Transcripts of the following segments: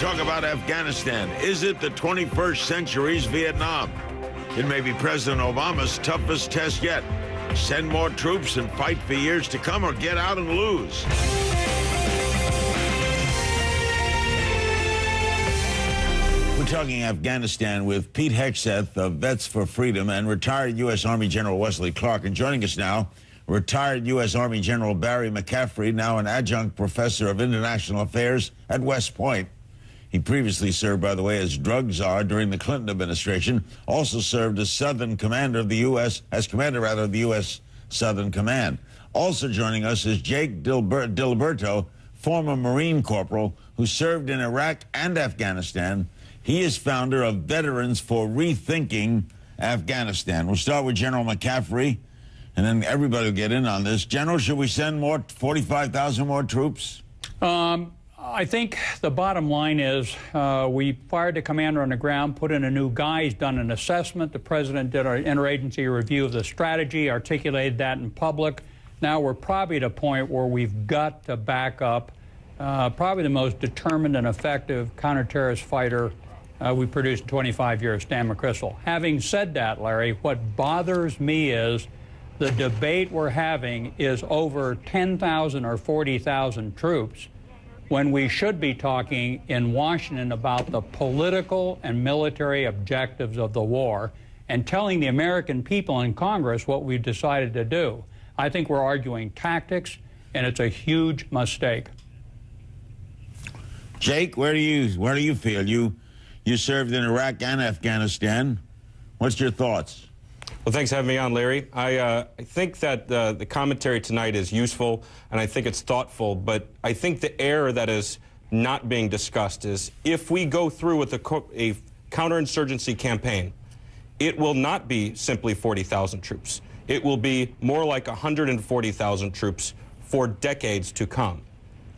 talk about Afghanistan. Is it the 21st century's Vietnam? It may be President Obama's toughest test yet. Send more troops and fight for years to come, or get out and lose. We're talking Afghanistan with Pete Hegseth of Vets for Freedom and retired U.S. Army General Wesley Clark. And joining us now, retired U.S. Army General Barry McCaffrey, now an adjunct professor of international affairs at West Point. He previously served, by the way, as drug czar during the Clinton administration. Also served as Southern Commander of the U.S., as Commander, rather, of the U.S. Southern Command. Also joining us is Jake Diliberto, former Marine Corporal who served in Iraq and Afghanistan. He is founder of Veterans for Rethinking Afghanistan. We'll start with General McCaffrey, and then everybody will get in on this. General, should we send more, 45,000 more troops? I think the bottom line is we fired the commander on the ground, put in a new guy. He's done an assessment. The president did an interagency review of the strategy, articulated that in public. Now we're probably at a point where we've got to back up probably the most determined and effective counter-terrorist fighter we produced in 25 years, Stan McChrystal. Having said that, Larry, what bothers me is the debate we're having is over 10,000 or 40,000 troops, when we should be talking in Washington about the political and military objectives of the war and telling the American people in Congress what we've decided to do. I think we're arguing tactics, and it's a huge mistake. Jake, where do you feel? You served in Iraq and Afghanistan. What's your thoughts? Well, thanks for having me on, Larry. I think that the commentary tonight is useful, and I think it's thoughtful, but I think the error that is not being discussed is if we go through with a counterinsurgency campaign, it will not be simply 40,000 troops. It will be more like 140,000 troops for decades to come.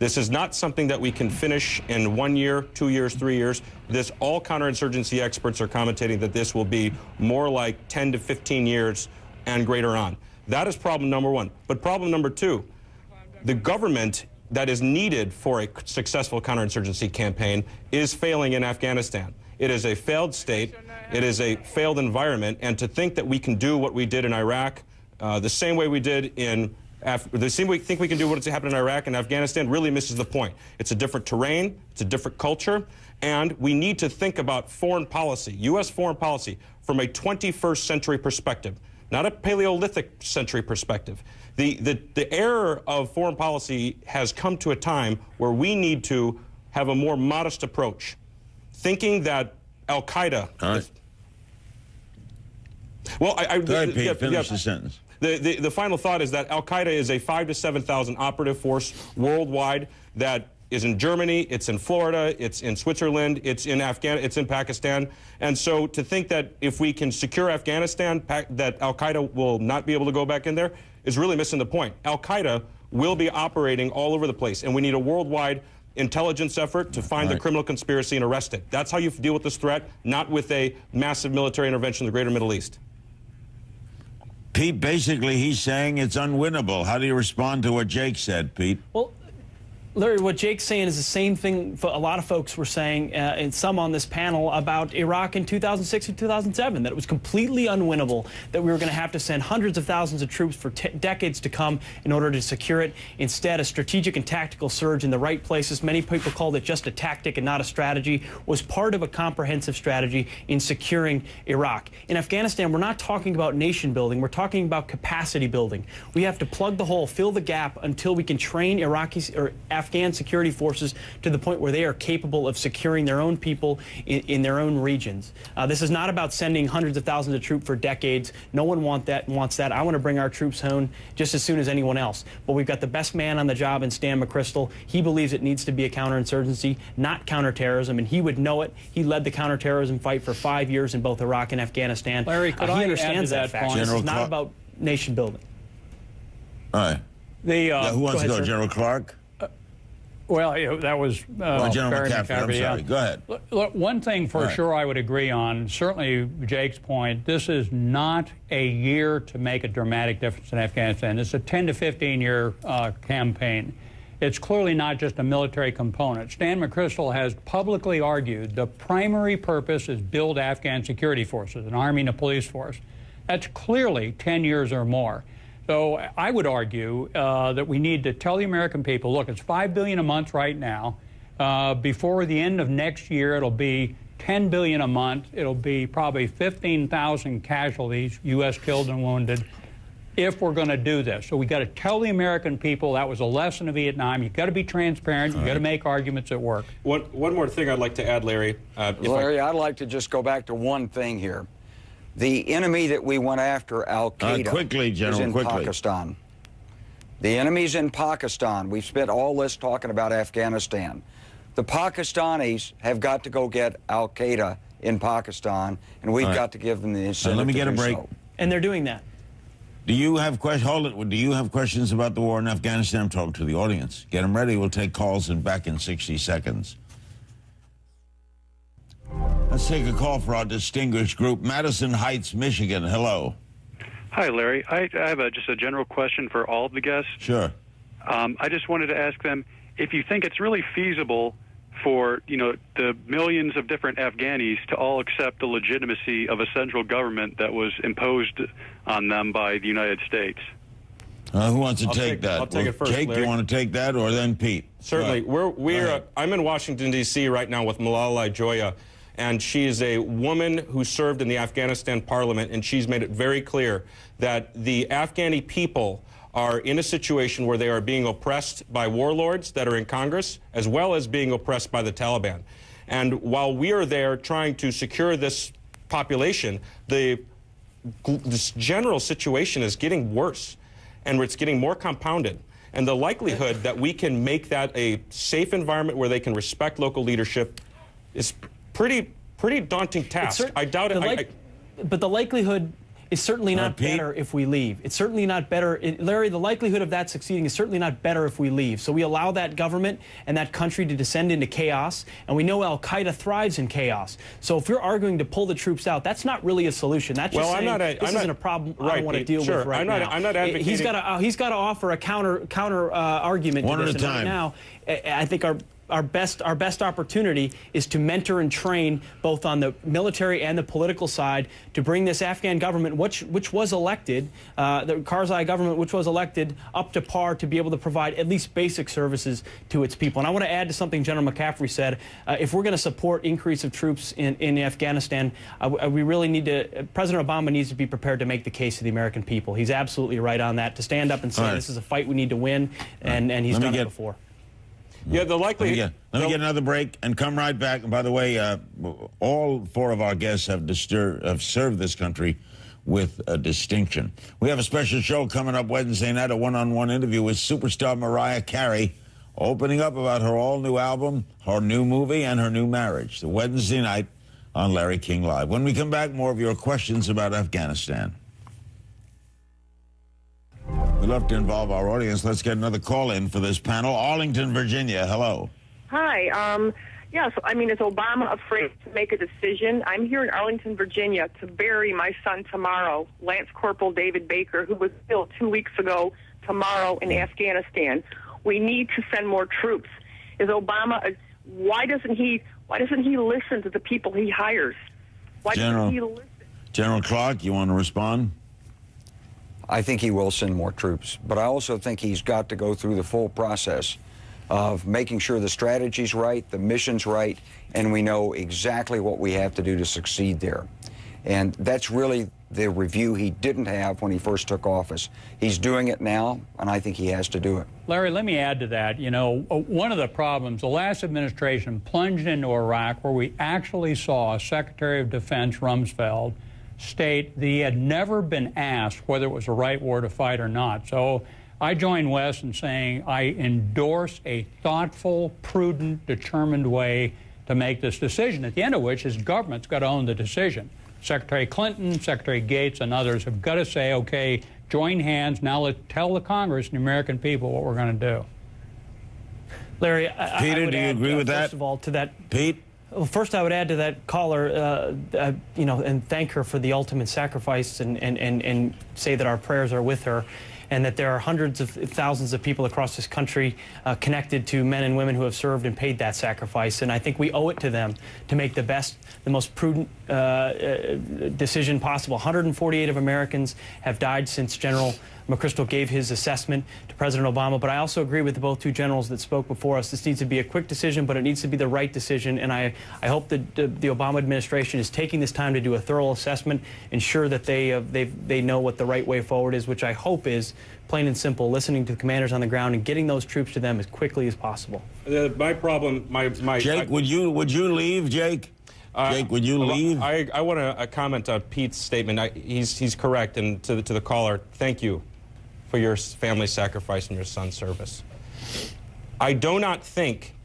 This is not something that we can finish in 1 year, 2 years, 3 years. All counterinsurgency experts are commentating that this will be more like 10 to 15 years and greater on. That is problem number one. But problem number two, the government that is needed for a successful counterinsurgency campaign is failing in Afghanistan. It is a failed state. It is a failed environment. And to think that we can do what we did in Iraq the same way we did in the same way we think we can do what's happened in Iraq and Afghanistan really misses the point. It's a different terrain, it's a different culture, and we need to think about foreign policy, U.S. foreign policy, from a 21st century perspective, not a Paleolithic century perspective. The error of foreign policy has come to a time where we need to have a more modest approach, thinking that Al-Qaeda... All right. Well, Go ahead, Pete, finish the sentence. The final thought is that Al-Qaeda is a 5,000 to 7,000 operative force worldwide that is in Germany, it's in Florida, it's in Switzerland, it's in it's in Pakistan. And so to think that if we can secure Afghanistan, that Al-Qaeda will not be able to go back in there is really missing the point. Al-Qaeda will be operating all over the place, and we need a worldwide intelligence effort to find the criminal conspiracy and arrest it. That's how you deal with this threat, not with a massive military intervention in the greater Middle East. Pete, basically, he's saying it's unwinnable. How do you respond to what Jake said, Pete? Well, Larry, what Jake's saying is the same thing a lot of folks were saying, and some on this panel, about Iraq in 2006 and 2007, that it was completely unwinnable, that we were going to have to send hundreds of thousands of troops for decades to come in order to secure it. Instead, a strategic and tactical surge in the right places, many people called it just a tactic and not a strategy, was part of a comprehensive strategy in securing Iraq. In Afghanistan, we're not talking about nation building, we're talking about capacity building. We have to plug the hole, fill the gap until we can train Iraqis or Afghan security forces to the point where they are capable of securing their own people in their own regions. This is not about sending hundreds of thousands of troops for decades. No one wants that. I want to bring our troops home just as soon as anyone else. But we've got the best man on the job in Stan McChrystal. He believes it needs to be a counterinsurgency, not counterterrorism, and he would know it. He led the counterterrorism fight for 5 years in both Iraq and Afghanistan. Larry, could I understands add to that fact. point? This is not about nation building. All right. Who wants to go? Sir. General Clark? Well, that was General Barry McCaffrey, I'm sorry. Go ahead. Look, one thing for sure I would agree on, certainly Jake's point, this is not a year to make a dramatic difference in Afghanistan. It's a 10 to 15 year campaign. it's clearly not just a military component. Stan McChrystal has publicly argued the primary purpose is build Afghan security forces, an army and a police force. That's clearly 10 years or more. So I would argue that we need to tell the American people, look, it's $5 billion a month right now. Before the end of next year, it'll be $10 billion a month. It'll be probably 15,000 casualties, U.S. killed and wounded, if we're going to do this. So we got to tell the American people that was a lesson of Vietnam. You've got to be transparent. You've got to make arguments at work. One more thing I'd like to add, Larry. Larry, I'd like to just go back to one thing here. The enemy that we went after, Al-Qaeda, is in Pakistan. The enemy's in Pakistan. We've spent all this talking about Afghanistan. The Pakistanis have got to go get Al-Qaeda in Pakistan, and we've got to give them the incentive. Let me get a break. So. And they're doing that. Do you have questions? Hold it. Do you have questions about the war in Afghanistan? I'm talking to the audience. Get them ready. We'll take calls and back in 60 seconds. Let's take a call for our distinguished group. Madison Heights, Michigan. Hello. Hi, Larry. I have just a general question for all of the guests. Sure. I just wanted to ask them if you think it's really feasible for, the millions of different Afghanis to all accept the legitimacy of a central government that was imposed on them by the United States. Who wants to take that? I'll take it first, Jake, Larry. you want to take that, or then Pete? Certainly. I'm in Washington, D.C. right now with Malala Joya, and she is a woman who served in the Afghanistan parliament, and she's made it very clear that the Afghani people are in a situation where they are being oppressed by warlords that are in Congress, as well as being oppressed by the Taliban. And while we are there trying to secure this population, this general situation is getting worse, and it's getting more compounded. And the likelihood that we can make that a safe environment where they can respect local leadership is pretty daunting task. I doubt it. But the likelihood is certainly not better if we leave. It's certainly not better. Larry, the likelihood of that succeeding is certainly not better if we leave. So we allow that government and that country to descend into chaos, and we know Al-Qaeda thrives in chaos. So if you're arguing to pull the troops out, that's not really a solution. That's just saying this isn't a problem I don't want to deal with right now. I'm not advocating. He's got to offer a counter argument to this. One at a time. Right now, I think our best opportunity is to mentor and train both on the military and the political side to bring this Afghan government, which was elected, the Karzai government, which was elected, up to par to be able to provide at least basic services to its people. And I want to add to something General McCaffrey said. If we're going to support increase of troops in Afghanistan, we really need to, President Obama needs to be prepared to make the case to the American people. He's absolutely right on that, to stand up and say this is a fight we need to win, and he's done it before. Yeah, the likelihood. Let me get another break and come right back. And by the way, all four of our guests have served this country with distinction. We have a special show coming up Wednesday night, a one-on-one interview with superstar Mariah Carey, opening up about her all-new album, her new movie, and her new marriage. The Wednesday night on Larry King Live. When we come back, more of your questions about Afghanistan. We'd love to involve our audience. Let's get another call in for this panel. Arlington, Virginia. Hello. Hi. Yes, I mean, is Obama afraid to make a decision? I'm here in Arlington, Virginia, to bury my son tomorrow, Lance Corporal David Baker, who was killed 2 weeks ago tomorrow in Afghanistan. We need to send more troops. Is Obama? Why doesn't he listen to the people he hires? Why doesn't he listen? General Clark, you want to respond? I think he will send more troops, but I also think he's got to go through the full process of making sure the strategy's right, the mission's right, and we know exactly what we have to do to succeed there. And that's really the review he didn't have when he first took office. He's doing it now, and I think he has to do it. Larry, let me add to that. You know, one of the problems, the last administration plunged into Iraq, where we actually saw Secretary of Defense Rumsfeld state that he had never been asked whether it was the right war to fight or not. So I join Wes in saying I endorse a thoughtful, prudent, determined way to make this decision, at the end of which his government's got to own the decision. Secretary Clinton, Secretary Gates, and others have got to say, okay, join hands, now let's tell the Congress and the American people what we're going to do. Larry, Peter, do you agree with that? First of all, to that, Pete? Well, first I would add to that caller, you know, and thank her for the ultimate sacrifice and say that our prayers are with her. and that there are hundreds of thousands of people across this country connected to men and women who have served and paid that sacrifice. And I think we owe it to them to make the best, the most prudent decision possible. 148 of Americans have died since General McChrystal gave his assessment to President Obama, but I also agree with the both two generals that spoke before us. This needs to be a quick decision, but it needs to be the right decision, and I hope that the Obama administration is taking this time to do a thorough assessment, ensure that they know what the right way forward is, which I hope is plain and simple, listening to the commanders on the ground and getting those troops to them as quickly as possible. My problem, Jake, would you leave, Jake? Jake, would you leave? I want to comment on Pete's statement. He's correct, and to the caller, thank you for your family sacrifice and your son's service. I do not think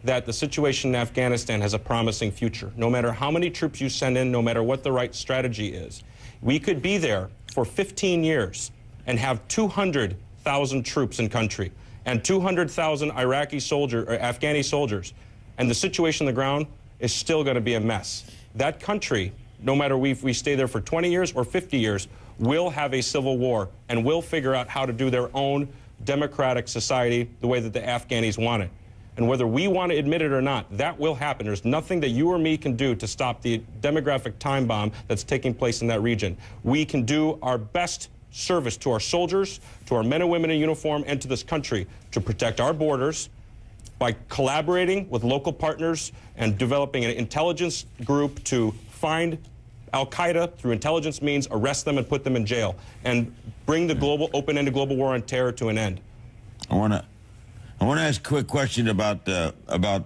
that the situation in Afghanistan has a promising future. No matter how many troops you send in, no matter what the right strategy is, we could be there for 15 years and have 200,000 troops in country and 200,000 Afghani soldiers, and the situation on the ground is still going to be a mess. That country, no matter we stay there for 20 years or 50 years, will have a civil war and will figure out how to do their own democratic society the way that the Afghanis want it. And whether we want to admit it or not, that will happen. There's nothing that you or me can do to stop the demographic time bomb that's taking place in that region. We can do our best service to our soldiers, to our men and women in uniform, and to this country to protect our borders by collaborating with local partners and developing an intelligence group to find Al-Qaeda through intelligence means, arrest them and put them in jail, and bring the open-ended global war on terror to an end. I want to ask a quick question about the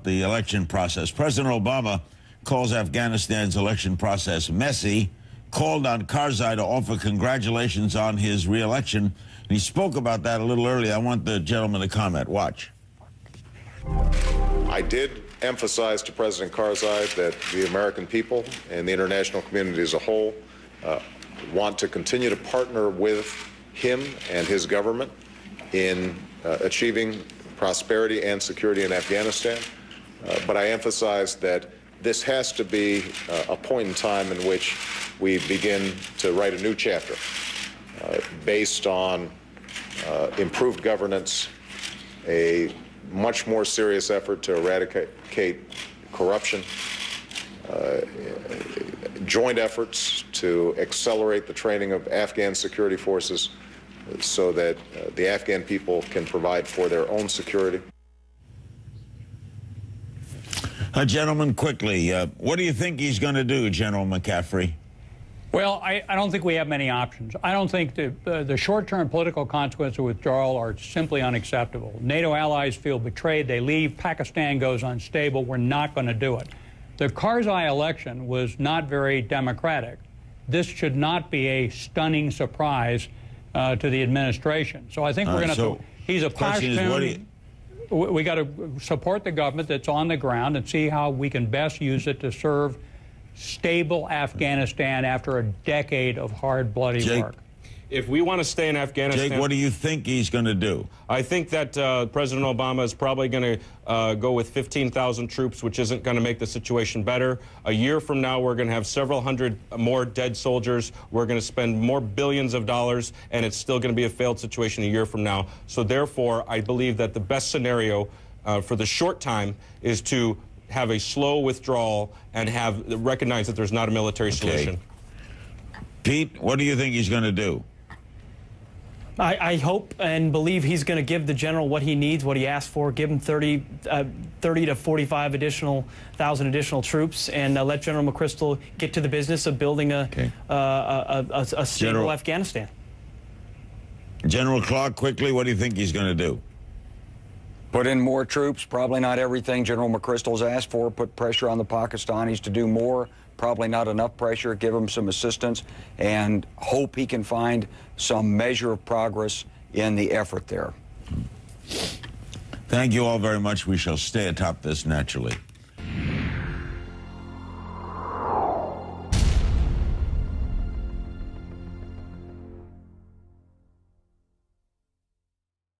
election process. President Obama calls Afghanistan's election process messy, called on Karzai to offer congratulations on his re-election, and he spoke about that a little earlier. I want the gentleman to comment. Watch. I did emphasize to President Karzai that the American people and the international community as a whole want to continue to partner with him and his government in achieving prosperity and security in Afghanistan. But I emphasized that this has to be a point in time in which we begin to write a new chapter based on improved governance, a much more serious effort to eradicate corruption, joint efforts to accelerate the training of Afghan security forces so that the Afghan people can provide for their own security. Gentlemen, quickly, what do you think he's going to do, General McCaffrey? Well, I don't think we have many options. I don't think the short-term political consequences of withdrawal are simply unacceptable. NATO allies feel betrayed. They leave. Pakistan goes unstable. We're not going to do it. The Karzai election was not very democratic. This should not be a stunning surprise to the administration. So I think we're going to he's a Pashtun. We got to support the government that's on the ground and see how we can best use it to serve stable Afghanistan after a decade of hard, bloody work. If we want to stay in Afghanistan... Jake, what do you think he's going to do? I think that President Obama is probably going to go with 15,000 troops, which isn't going to make the situation better. A year from now, we're going to have several hundred more dead soldiers. We're going to spend more billions of dollars, and it's still going to be a failed situation a year from now. So therefore, I believe that the best scenario for the short time is to have a slow withdrawal and recognize that there's not a military solution. Pete, what do you think he's going to do? I hope and believe he's going to give the general what he needs, what he asked for, give him 30 to 45 thousand additional troops, and let General McChrystal get to the business of building a stable Afghanistan. General Clark, quickly, what do you think he's going to do? Put in more troops, probably not everything General McChrystal's asked for, put pressure on the Pakistanis to do more, probably not enough pressure, give him some assistance, and hope he can find some measure of progress in the effort there. Thank you all very much. We shall stay atop this naturally.